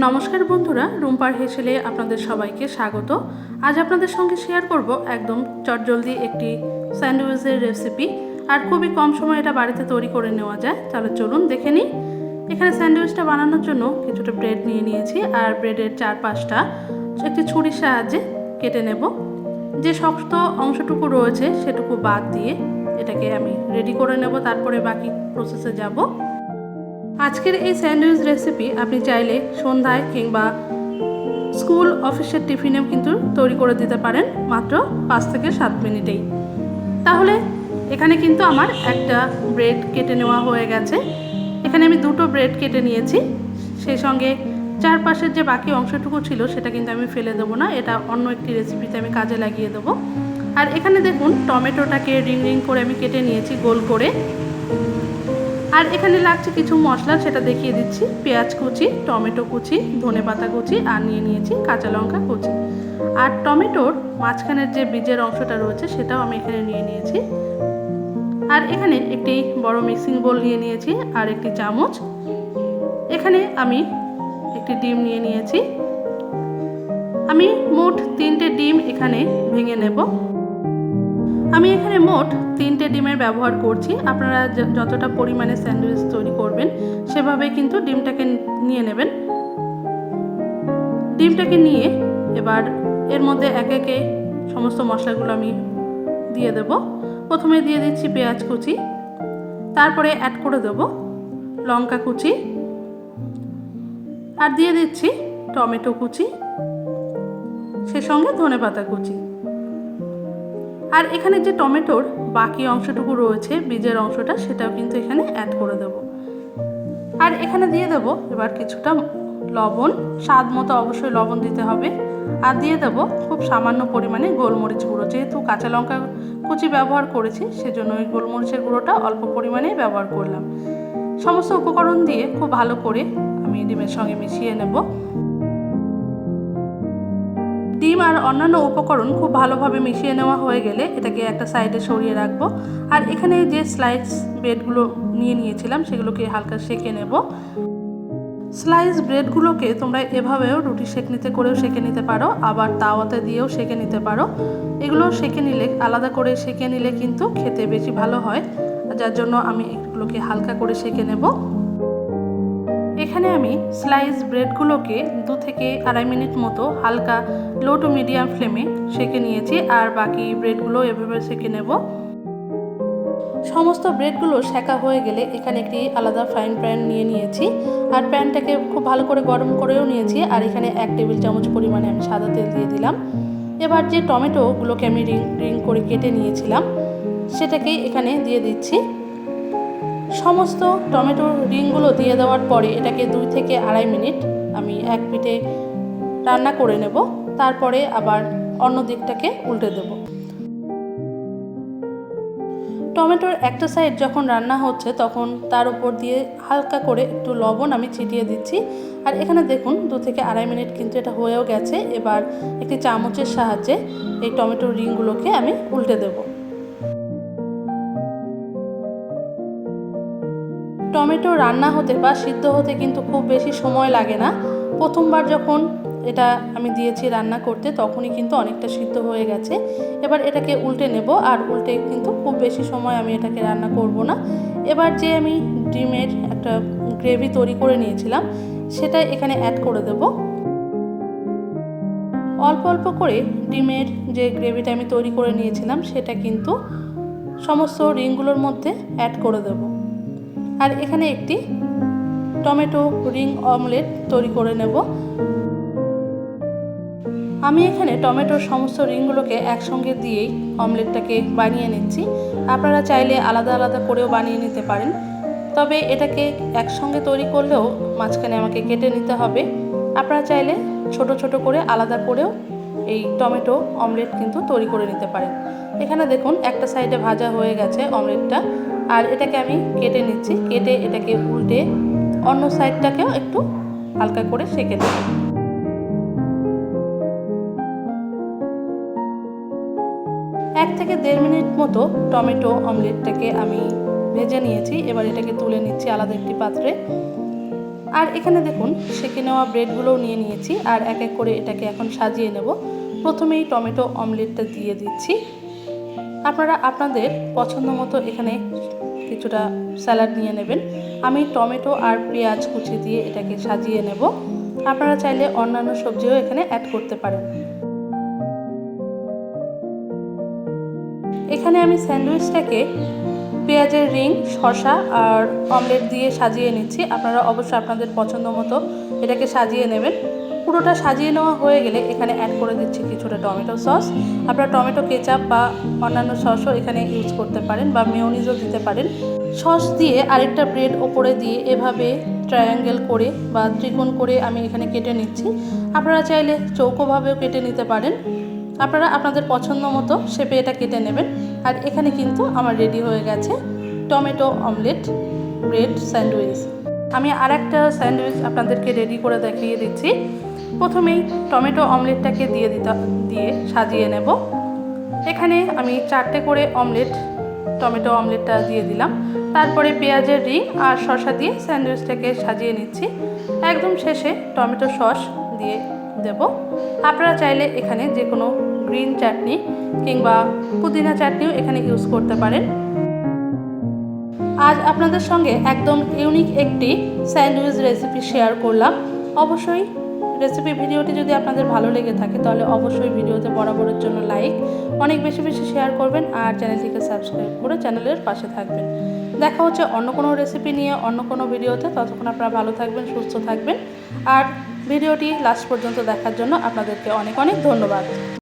নমস্কার বন্ধুরা, রুম্পার হেসেলে আপনাদের সবাইকে স্বাগত। আজ আপনাদের সঙ্গে শেয়ার করব একদম চটজলদি একটি স্যান্ডউইচের রেসিপি, আর খুবই কম সময়ে এটা বাড়িতে তৈরি করে নেওয়া যায়। তাহলে চলুন দেখে নিই। এখানে স্যান্ডউইচটা বানানোর জন্য কিছুটা ব্রেড নিয়ে নিয়েছি, আর ব্রেডের চারপাশটা একটি ছুরির সাহায্যে কেটে নেব। যে শক্ত অংশটুকু রয়েছে সেটুকু বাদ দিয়ে এটাকে আমি রেডি করে নেব, তারপরে বাকি প্রসেসে যাব। আজকের এই স্যান্ডউইচ রেসিপি আপনি চাইলে সন্ধ্যায় কিংবা স্কুল অফিসের টিফিনেও কিন্তু তৈরি করে দিতে পারেন মাত্র 5 থেকে 7 মিনিটেই। তাহলে এখানে কিন্তু আমার একটা ব্রেড কেটে নেওয়া হয়ে গেছে। এখানে আমি দুটো ব্রেড কেটে নিয়েছি, সেই সঙ্গে চারপাশের যে বাকি অংশটুকু ছিল সেটা কিন্তু আমি ফেলে দেবো না, এটা অন্য একটি রেসিপিতে আমি কাজে লাগিয়ে দেবো। আর এখানে দেখুন টমেটোটাকে রিং রিং করে আমি কেটে নিয়েছি গোল করে। আর এখানে লাগছে কিছু মশলা, সেটা দেখিয়ে দিচ্ছি। পেঁয়াজ কুচি, টমেটো কুচি, ধনেপাতা কুচি, আর নিয়ে নিয়েছি কাঁচা লঙ্কা কুচি। আর টমেটোর মাঝখানের যে বীজের অংশটা রয়েছে সেটাও আমি এখানে নিয়ে নিয়েছি। আর এখানে একটি বড় মিক্সিং বোল নিয়ে নিয়েছি আর একটি চামচ। এখানে আমি একটি ডিম নিয়ে নিয়েছি। আমি মোট 3টে ডিম এখানে ভেঙে নেব। আমি এখানে মোট 3টে ডিমের ব্যবহার করছি। আপনারা যতটা পরিমাণে স্যান্ডউইচ তৈরি করবেন সেভাবে কিন্তু ডিমটাকে নিয়ে নেবেন। ডিমটাকে নিয়ে এবার এর মধ্যে একে একে সমস্ত মশলাগুলো আমি দিয়ে দেব। প্রথমে দিয়ে দিচ্ছি পেঁয়াজ কুচি, তারপরে অ্যাড করে দেব লঙ্কা কুচি, আর দিয়ে দিচ্ছি টমেটো কুচি, সে সঙ্গে ধনেপাতা কুচি। আর এখানে যে টমেটোর বাকি অংশটুকু রয়েছে বীজের অংশটা, সেটাও কিন্তু এখানে অ্যাড করে দেব। আর এখানে দিয়ে দেব এবার কিছুটা লবণ, স্বাদ মতো অবশ্যই লবণ দিতে হবে। আর দিয়ে দেব খুব সামান্য পরিমাণে গোলমরিচ গুঁড়ো। যেহেতু কাঁচা লঙ্কা কুচি ব্যবহার করেছি সেজন্য ওই গোলমরিচের গুঁড়োটা অল্প পরিমাণেই ব্যবহার করলাম। সমস্ত উপকরণ দিয়ে খুব ভালো করে আমি ডিমের সঙ্গে মিশিয়ে নেব। ডিম আর অন্যান্য উপকরণ খুব ভালোভাবে মিশিয়ে নেওয়া হয়ে গেলে এটাকে একটা সাইডে সরিয়ে রাখবো। আর এখানে যে স্লাইস ব্রেডগুলো নিয়ে নিয়েছিলাম সেগুলোকে হালকা সেঁকে নেব। স্লাইস ব্রেডগুলোকে তোমরা এভাবেও রুটি সেঁকনিতে করেও সেঁকে নিতে পারো, আবার তাওয়াতে দিয়েও সেঁকে নিতে পারো। এগুলো সেঁকে নিলে, আলাদা করে সেঁকে নিলে কিন্তু খেতে বেশি ভালো হয়, যার জন্য আমি এগুলোকে হালকা করে সেঁকে নেব। এখানে আমি স্লাইস ব্রেডগুলোকে 2 থেকে 2.5 মিনিট মতো হালকা লো টু মিডিয়াম ফ্লেমে সেঁকে নিয়েছি, আর বাকি ব্রেডগুলো এভাবে সেঁকে নেব। সমস্ত ব্রেডগুলো সেঁকা হয়ে গেলে এখানে একটি আলাদা ফ্রাইং প্যান নিয়ে নিয়েছি, আর প্যানটাকে খুব ভালো করে গরম করেও নিয়েছি। আর এখানে 1 টেবিল চামচ পরিমাণে আমি সাদা তেল দিয়ে দিলাম। এবার যে টমেটোগুলোকে আমি রিং রিং করে কেটে নিয়েছিলাম সেটাকেই এখানে দিয়ে দিচ্ছি। সমস্ত টমেটোর রিংগুলো দিয়ে দেওয়ার পরে এটাকে 2 থেকে 2.5 মিনিট আমি এক পিঠে রান্না করে নেব। তারপরে আবার অন্য দিকটাকে উল্টে দেব। টমেটোর একটা সাইড যখন রান্না হচ্ছে তখন তার উপর দিয়ে হালকা করে একটু লবণ আমি ছিটিয়ে দিচ্ছি। আর এখানে দেখুন 2 থেকে 2.5 মিনিট কিন্তু এটা হয়েও গেছে। এবার একটি চামচের সাহায্যে এই টমেটোর রিংগুলোকে আমি উল্টে দেব। টমেটো রান্না হতে বা সিদ্ধ হতে কিন্তু খুব বেশি সময় লাগে না। প্রথমবার যখন এটা আমি দিয়েছি রান্না করতে তখনই কিন্তু অনেকটা সিদ্ধ হয়ে গেছে। এবার এটাকে উল্টে নেব, আর উল্টে কিন্তু খুব বেশি সময় আমি এটাকে রান্না করব না। এবার যে আমি ডিমের একটা গ্রেভি তৈরি করে নিয়েছিলাম সেটা এখানে অ্যাড করে দেব। অল্প অল্প করে ডিমের যে গ্রেভিটা আমি তৈরি করে নিয়েছিলাম সেটা কিন্তু সমস্ত রিংগুলোর মধ্যে অ্যাড করে দেব। আর এখানে একটি টমেটো রিং অমলেট তৈরি করে নেব। আমি এখানে টমেটোর সমস্ত রিংগুলোকে একসঙ্গে দিয়েই অমলেটটাকে বানিয়ে নিচ্ছি। আপনারা চাইলে আলাদা আলাদা করেও বানিয়ে নিতে পারেন, তবে এটাকে একসঙ্গে তৈরি করলেও মাঝখানে আমাকে কেটে নিতে হবে। আপনারা চাইলে ছোট ছোট করে আলাদা করেও এই টমেটো অমলেট কিন্তু তৈরি করে নিতে পারেন। এখানে দেখুন একটা সাইডে ভাজা হয়ে গেছে অমলেটটা, আর এটাকে আমি কেটে নিচ্ছি। কেটে এটাকে উল্টে অন্য সাইডটাকেও একটু হালকা করে সেঁকে নেব। 1 থেকে 1.5 মিনিট মতো টমেটো অমলেটটাকে আমি ভেজে নিয়েছি। এবার এটাকে তুলে নিচ্ছি আলাদা একটি পাত্রে। আর এখানে দেখুন সেঁকে নেওয়া ব্রেডগুলোও নিয়ে নিয়েছি আর এক এক করে এটাকে এখন সাজিয়ে নেব। প্রথমেই টমেটো অমলেটটা দিয়ে দিচ্ছি। আপনারা আপনাদের পছন্দ মতো এখানে কিছুটা স্যালাড নিয়ে নেবেন। আমি টমেটো আর পেঁয়াজ কুচি দিয়ে এটাকে সাজিয়ে নেব। আপনারা চাইলে অন্যান্য সবজিও এখানে অ্যাড করতে পারেন। এখানে আমি স্যান্ডউইচটাকে পেঁয়াজের রিং, শসা আর অমলেট দিয়ে সাজিয়ে নিচ্ছি। আপনারা অবশ্যই আপনাদের পছন্দ মতো এটাকে সাজিয়ে নেবেন। পুরোটা সাজিয়ে নেওয়া হয়ে গেলে এখানে অ্যাড করে দিচ্ছি কিছুটা টমেটো সস। আপনারা টমেটো কেচাপ বা অন্যান্য সসও এখানে ইউজ করতে পারেন বা মেয়োনিজও দিতে পারেন। সস দিয়ে আরেকটা ব্রেড ওপরে দিয়ে এভাবে ট্রায়াঙ্গেল করে বা ত্রিকোণ করে আমি এখানে কেটে নিচ্ছি। আপনারা চাইলে চৌকোভাবেও কেটে নিতে পারেন। আপনারা আপনাদের পছন্দ মতো শেপে এটা কেটে নেবেন। আর এখানে কিন্তু আমার রেডি হয়ে গেছে টমেটো অমলেট ব্রেড স্যান্ডউইচ। আমি আর একটা স্যান্ডউইচ আপনাদেরকে রেডি করে দেখিয়ে দিচ্ছি। প্রথমেই টমেটো অমলেটটাকে দিয়ে সাজিয়ে নেব। এখানে আমি 4টে করে টমেটো অমলেটটা দিয়ে দিলাম। তারপরে পেঁয়াজের রিং আর শসা দিয়ে স্যান্ডউইচটাকে সাজিয়ে নিচ্ছি। একদম শেষে টমেটো সস দিয়ে দেব। আপনারা চাইলে এখানে যে কোনো গ্রিন চাটনি কিংবা পুদিনা চাটনিও এখানে ইউজ করতে পারেন। আজ আপনাদের সঙ্গে একদম ইউনিক একটি স্যান্ডউইচ রেসিপি শেয়ার করলাম। অবশ্যই রেসিপি ভিডিওটি যদি আপনাদের ভালো লেগে থাকে তাহলে অবশ্যই ভিডিওতে বরাবরের জন্য লাইক, অনেক বেশি বেশি শেয়ার করবেন আর চ্যানেলটিকে সাবস্ক্রাইব করে চ্যানেলের পাশে থাকবেন। দেখা হচ্ছে অন্য কোনো রেসিপি নিয়ে অন্য কোনো ভিডিওতে। ততক্ষণ আপনারা ভালো থাকবেন, সুস্থ থাকবেন। আর ভিডিওটি লাস্ট পর্যন্ত দেখার জন্য আপনাদেরকে অনেক অনেক ধন্যবাদ।